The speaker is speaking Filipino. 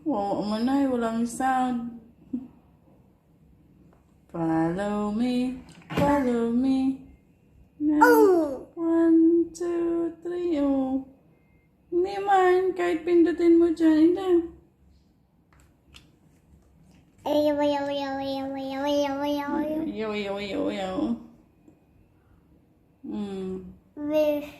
Oo, manay, walang sound. Follow me, follow me. Now, 1, 2, 3, oh. Hindi man, kahit pindutin mo dyan, hindi. Ayaw, ayaw, ayaw, ayaw, ayaw, ayaw, ayaw, ayaw. Yaw, yaw, yaw, yaw. Where?